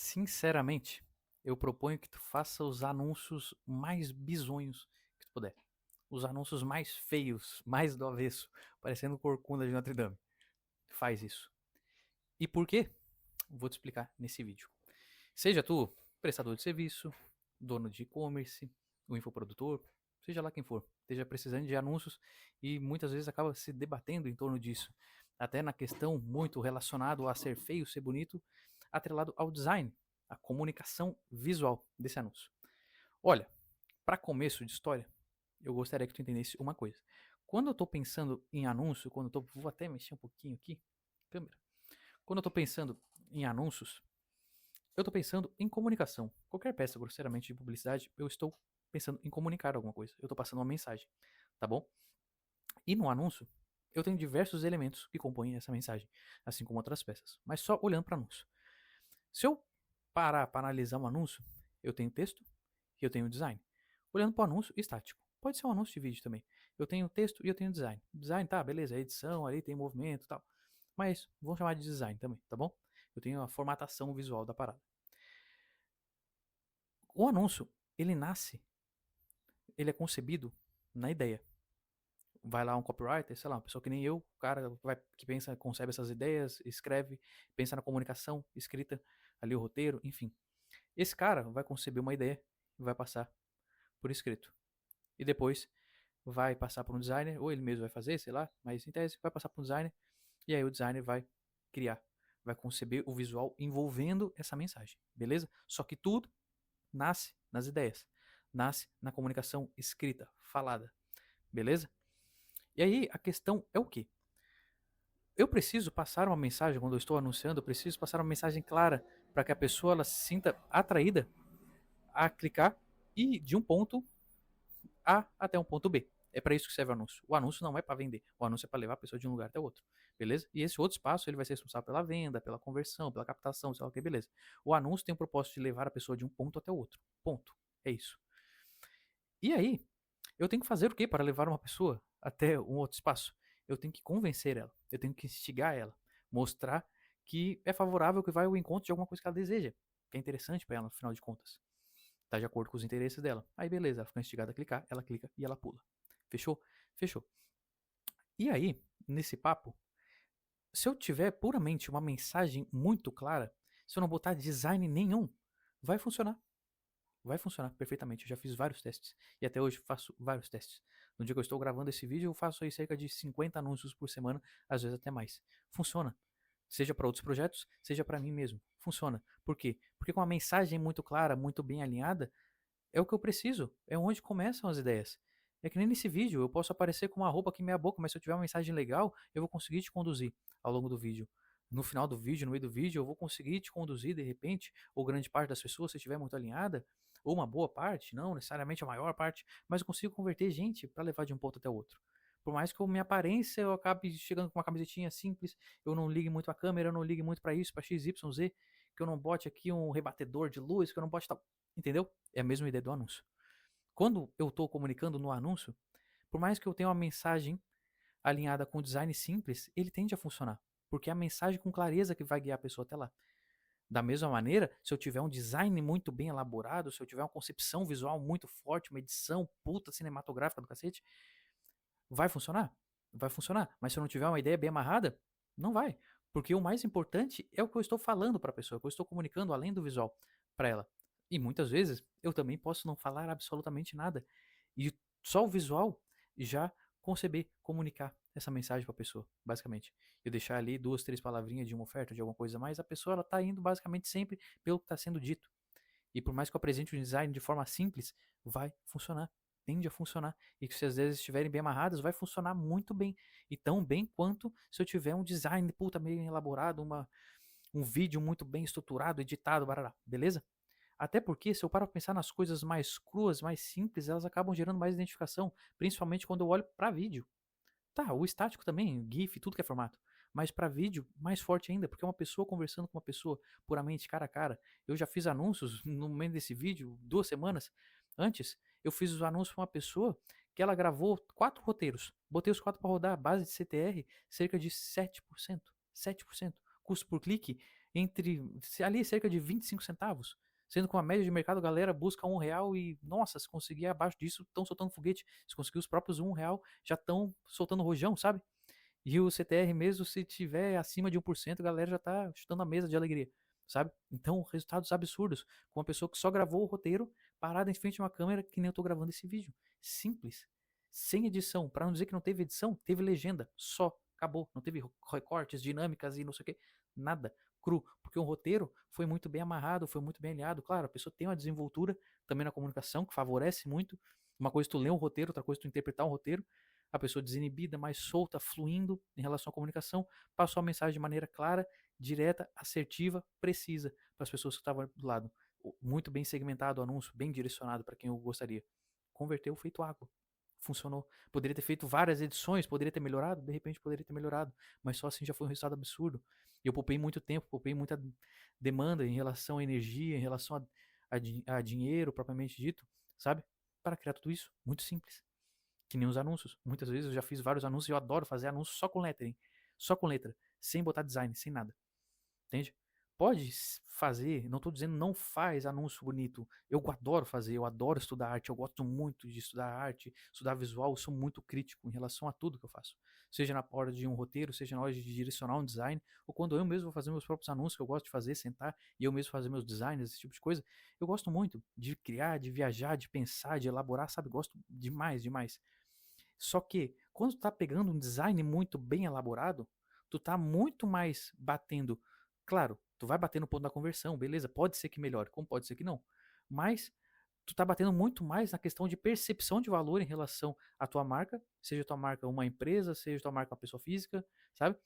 Sinceramente, eu proponho que tu faça os anúncios mais bizonhos que tu puder. Os anúncios mais feios, mais do avesso, parecendo corcunda de Notre Dame. Faz isso. E por quê? Vou te explicar nesse vídeo. Seja tu prestador de serviço, dono de e-commerce, o infoprodutor, seja lá quem for, esteja precisando de anúncios e muitas vezes acaba se debatendo em torno disso. Até na questão muito relacionado a ser feio, ser bonito, atrelado ao design, a comunicação visual desse anúncio. Olha, para começo de história, eu gostaria que tu entendesse uma coisa. Quando eu estou pensando em anúncio, vou até mexer um pouquinho aqui, câmera. Quando eu estou pensando em anúncios, eu estou pensando em comunicação. Qualquer peça, grosseiramente, de publicidade, eu estou pensando em comunicar alguma coisa. Eu estou passando uma mensagem, tá bom? E no anúncio, eu tenho diversos elementos que compõem essa mensagem, assim como outras peças. Mas só olhando para anúncio. Se eu parar para analisar um anúncio, eu tenho texto e eu tenho design. Olhando para o anúncio estático. Pode ser um anúncio de vídeo também. Eu tenho texto e eu tenho design. Design, tá, beleza, a edição ali tem movimento e tal. Mas vamos chamar de design também, tá bom? Eu tenho a formatação visual da parada. O anúncio, ele é concebido na ideia. Vai lá um copywriter, sei lá, uma pessoa que nem eu, cara que pensa, concebe essas ideias, escreve, pensa na comunicação, escrita, ali o roteiro, enfim. Esse cara vai conceber uma ideia e vai passar por escrito. E depois vai passar para um designer, ou ele mesmo vai fazer, sei lá, mas em tese vai passar para um designer, e aí o designer vai criar, vai conceber o visual envolvendo essa mensagem, beleza? Só que tudo nasce nas ideias, nasce na comunicação escrita, falada, beleza? E aí a questão é o quê? Eu preciso passar uma mensagem quando eu estou anunciando, eu preciso passar uma mensagem clara para que a pessoa ela se sinta atraída a clicar e de um ponto A até um ponto B. É para isso que serve o anúncio. O anúncio não é para vender. O anúncio é para levar a pessoa de um lugar até outro. Beleza? E esse outro espaço ele vai ser responsável pela venda, pela conversão, pela captação, sei lá o que, beleza. O anúncio tem o propósito de levar a pessoa de um ponto até o outro. Ponto. É isso. E aí, eu tenho que fazer o que para levar uma pessoa até um outro espaço? Eu tenho que convencer ela. Eu tenho que instigar ela. Mostrar que é favorável, que vai ao encontro de alguma coisa que ela deseja. Que é interessante para ela, no final de contas. Tá de acordo com os interesses dela. Aí beleza, ela fica instigada a clicar, ela clica e ela pula. Fechou? Fechou. E aí, nesse papo, se eu tiver puramente uma mensagem muito clara, se eu não botar design nenhum, vai funcionar. Vai funcionar perfeitamente. Eu já fiz vários testes. E até hoje faço vários testes. No dia que eu estou gravando esse vídeo, eu faço aí cerca de 50 anúncios por semana, às vezes até mais. Funciona. Seja para outros projetos, seja para mim mesmo. Funciona. Por quê? Porque com uma mensagem muito clara, muito bem alinhada, é o que eu preciso. É onde começam as ideias. É que nem nesse vídeo, eu posso aparecer com uma roupa aqui meia boca, mas se eu tiver uma mensagem legal, eu vou conseguir te conduzir ao longo do vídeo. No final do vídeo, no meio do vídeo, eu vou conseguir te conduzir de repente, ou grande parte das pessoas, se estiver muito alinhada, ou uma boa parte, não necessariamente a maior parte, mas eu consigo converter gente para levar de um ponto até o outro. Por mais que a minha aparência eu acabe chegando com uma camisetinha simples, eu não ligue muito a câmera, eu não ligue muito para isso, para X, Y, Z, que eu não bote aqui um rebatedor de luz, que eu não bote tal. Entendeu? É a mesma ideia do anúncio. Quando eu estou comunicando no anúncio, por mais que eu tenha uma mensagem alinhada com design simples, ele tende a funcionar. Porque é a mensagem com clareza que vai guiar a pessoa até lá. Da mesma maneira, se eu tiver um design muito bem elaborado, se eu tiver uma concepção visual muito forte, uma edição puta cinematográfica do cacete, vai funcionar? Vai funcionar. Mas se eu não tiver uma ideia bem amarrada, não vai. Porque o mais importante é o que eu estou falando para a pessoa, o que eu estou comunicando além do visual para ela. E muitas vezes eu também posso não falar absolutamente nada. E só o visual já conceber, comunicar essa mensagem para a pessoa, basicamente. Eu deixar ali duas, três palavrinhas de uma oferta, de alguma coisa a mais, a pessoa ela está indo basicamente sempre pelo que está sendo dito. E por mais que eu apresente o design de forma simples, vai funcionar. Tende a funcionar. E que se as ideias estiverem bem amarradas, vai funcionar muito bem. E tão bem quanto se eu tiver um design puta meio elaborado, um vídeo muito bem estruturado, editado, barará. Beleza? Até porque, se eu paro para pensar nas coisas mais cruas, mais simples, elas acabam gerando mais identificação, principalmente quando eu olho para vídeo. Tá, o estático também, GIF, tudo que é formato. Mas para vídeo, mais forte ainda, porque é uma pessoa conversando com uma pessoa puramente cara a cara. Eu já fiz anúncios no meio desse vídeo, 2 semanas antes. Eu fiz os anúncios para uma pessoa que ela gravou 4 roteiros. Botei os 4 para rodar, base de CTR, cerca de 7%. 7%. Custo por clique ali cerca de 25 centavos. Sendo que com a média de mercado, a galera busca R$ 1 e, nossa, se conseguir abaixo disso, estão soltando foguete. Se conseguir os próprios R$ 1, já estão soltando rojão, sabe? E o CTR mesmo, se tiver acima de 1%, a galera já tá chutando a mesa de alegria, sabe? Então, resultados absurdos. Com uma pessoa que só gravou o roteiro, parada em frente a uma câmera, que nem eu tô gravando esse vídeo. Simples. Sem edição. Para não dizer que não teve edição, teve legenda. Só. Acabou. Não teve recortes, dinâmicas e não sei o que. Nada. Cru. Porque o roteiro foi muito bem amarrado, foi muito bem alinhado. Claro, a pessoa tem uma desenvoltura também na comunicação, que favorece muito. Uma coisa é tu ler um roteiro, outra coisa é tu interpretar um roteiro. A pessoa desinibida, mais solta, fluindo em relação à comunicação, passou a mensagem de maneira clara, direta, assertiva, precisa para as pessoas que estavam do lado. Muito bem segmentado o anúncio, bem direcionado para quem eu gostaria. Converteu feito água. Funcionou. Poderia ter feito várias edições, poderia ter melhorado, de repente poderia ter melhorado, mas só assim já foi um resultado absurdo. E eu poupei muito tempo, poupei muita demanda em relação à energia, em relação a dinheiro propriamente dito, sabe? Para criar tudo isso, muito simples. Que nem os anúncios. Muitas vezes eu já fiz vários anúncios e eu adoro fazer anúncios só com lettering. Só com letra. Sem botar design, sem nada. Entende? Pode fazer, não estou dizendo não faz anúncio bonito. Eu adoro fazer, eu adoro estudar arte, eu gosto muito de estudar arte, estudar visual, eu sou muito crítico em relação a tudo que eu faço. Seja na hora de um roteiro, seja na hora de direcionar um design, ou quando eu mesmo vou fazer meus próprios anúncios, que eu gosto de fazer, sentar e eu mesmo fazer meus designs, esse tipo de coisa. Eu gosto muito de criar, de viajar, de pensar, de elaborar, sabe? Gosto demais, demais. Só que quando tu tá pegando um design muito bem elaborado, tu tá muito mais batendo. Claro, tu vai bater no ponto da conversão, beleza? Pode ser que melhore, como pode ser que não. Mas tu tá batendo muito mais na questão de percepção de valor em relação à tua marca, seja tua marca uma empresa, seja tua marca uma pessoa física, sabe?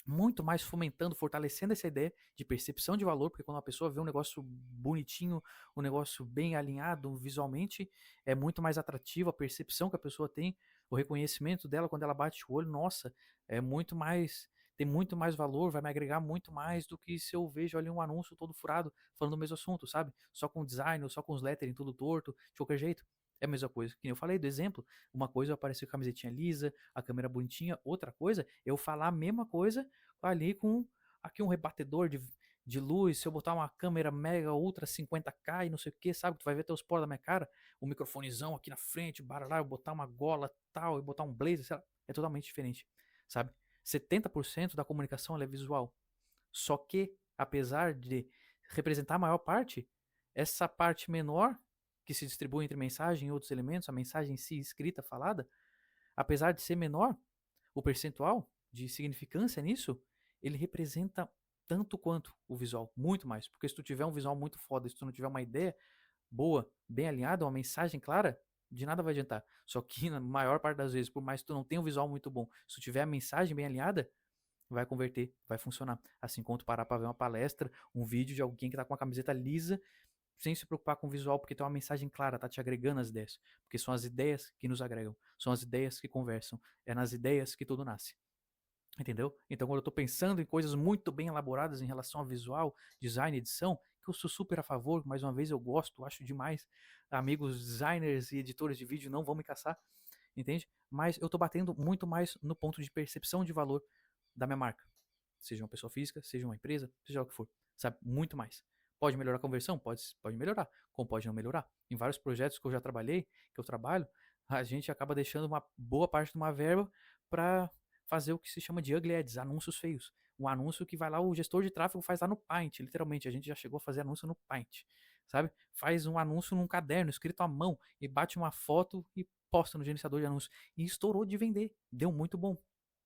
Muito mais fomentando, fortalecendo essa ideia de percepção de valor, porque quando uma pessoa vê um negócio bonitinho, um negócio bem alinhado visualmente, é muito mais atrativo a percepção que a pessoa tem, o reconhecimento dela quando ela bate o olho, nossa, é muito mais, tem muito mais valor, vai me agregar muito mais do que se eu vejo ali um anúncio todo furado falando o mesmo assunto, sabe? Só com design, ou só com os lettering tudo torto, de qualquer jeito. É a mesma coisa que eu falei do exemplo. Uma coisa é aparecer com a camisetinha lisa, a câmera bonitinha, outra coisa é eu falar a mesma coisa ali com aqui um rebatedor de luz, se eu botar uma câmera mega ultra 50K e não sei o que, sabe? Tu vai ver até os poros da minha cara, um microfonezão aqui na frente, barará, eu botar uma gola tal, e botar um blazer, sei lá, é totalmente diferente, sabe? 70% da comunicação ela é visual. Só que, apesar de representar a maior parte, essa parte menor que se distribui entre mensagem e outros elementos, a mensagem em si escrita, falada, apesar de ser menor, o percentual de significância nisso, ele representa tanto quanto o visual, muito mais. Porque se tu tiver um visual muito foda, se tu não tiver uma ideia boa, bem alinhada, uma mensagem clara, de nada vai adiantar. Só que na maior parte das vezes, por mais que tu não tenha um visual muito bom, se tu tiver a mensagem bem alinhada, vai converter, vai funcionar. Assim como tu parar para ver uma palestra, um vídeo de alguém que tá com uma camiseta lisa, sem se preocupar com o visual, porque tem uma mensagem clara, tá te agregando as ideias. Porque são as ideias que nos agregam, são as ideias que conversam, é nas ideias que tudo nasce. Entendeu? Então, quando eu estou pensando em coisas muito bem elaboradas em relação a visual, design, edição, que eu sou super a favor, mais uma vez eu gosto, acho demais. Amigos designers e editores de vídeo não vão me caçar, entende? Mas eu estou batendo muito mais no ponto de percepção de valor da minha marca. Seja uma pessoa física, seja uma empresa, seja o que for. Sabe? Muito mais. Pode melhorar a conversão? Pode melhorar. Como pode não melhorar? Em vários projetos que eu já trabalhei, que eu trabalho, a gente acaba deixando uma boa parte de uma verba para fazer o que se chama de ugly ads, anúncios feios. Um anúncio que vai lá, o gestor de tráfego faz lá no Paint, literalmente. A gente já chegou a fazer anúncio no Paint, sabe? Faz um anúncio num caderno, escrito à mão, e bate uma foto e posta no gerenciador de anúncios. E estourou de vender. Deu muito bom.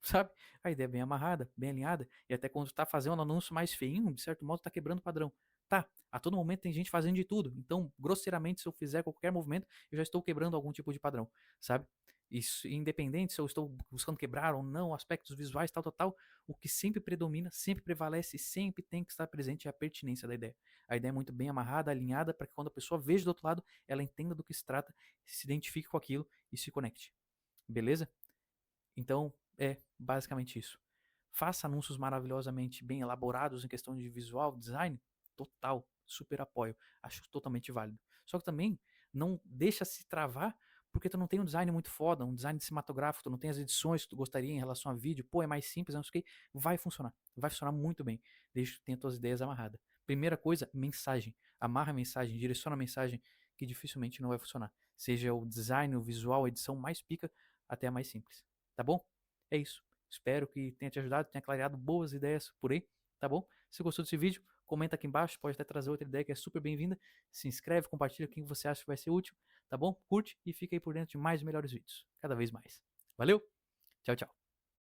Sabe? A ideia é bem amarrada, bem alinhada, e até quando tu tá fazendo um anúncio mais feinho, de certo modo tá quebrando o padrão. Tá, a todo momento tem gente fazendo de tudo, então, grosseiramente, se eu fizer qualquer movimento, eu já estou quebrando algum tipo de padrão, sabe? Isso, independente se eu estou buscando quebrar ou não aspectos visuais, tal, tal, tal, o que sempre predomina, sempre prevalece, sempre tem que estar presente é a pertinência da ideia. A ideia é muito bem amarrada, alinhada, para que quando a pessoa veja do outro lado, ela entenda do que se trata, se identifique com aquilo e se conecte. Beleza? Então, é basicamente isso. Faça anúncios maravilhosamente bem elaborados em questão de visual, design, total, super apoio. Acho totalmente válido. Só que também não deixa se travar porque tu não tem um design muito foda, um design cinematográfico, tu não tem as edições que tu gostaria em relação a vídeo, pô, é mais simples, não sei o que, vai funcionar muito bem, desde que tu tenha tuas ideias amarradas. Primeira coisa, mensagem. Amarra a mensagem, direciona a mensagem, que dificilmente não vai funcionar. Seja o design, o visual, a edição mais pica, até a mais simples. Tá bom? É isso. Espero que tenha te ajudado, tenha clareado boas ideias por aí, tá bom? Se gostou desse vídeo, comenta aqui embaixo, pode até trazer outra ideia que é super bem-vinda. Se inscreve, compartilha quem você acha que vai ser útil, tá bom? Curte e fica aí por dentro de mais e melhores vídeos, cada vez mais. Valeu, tchau, tchau.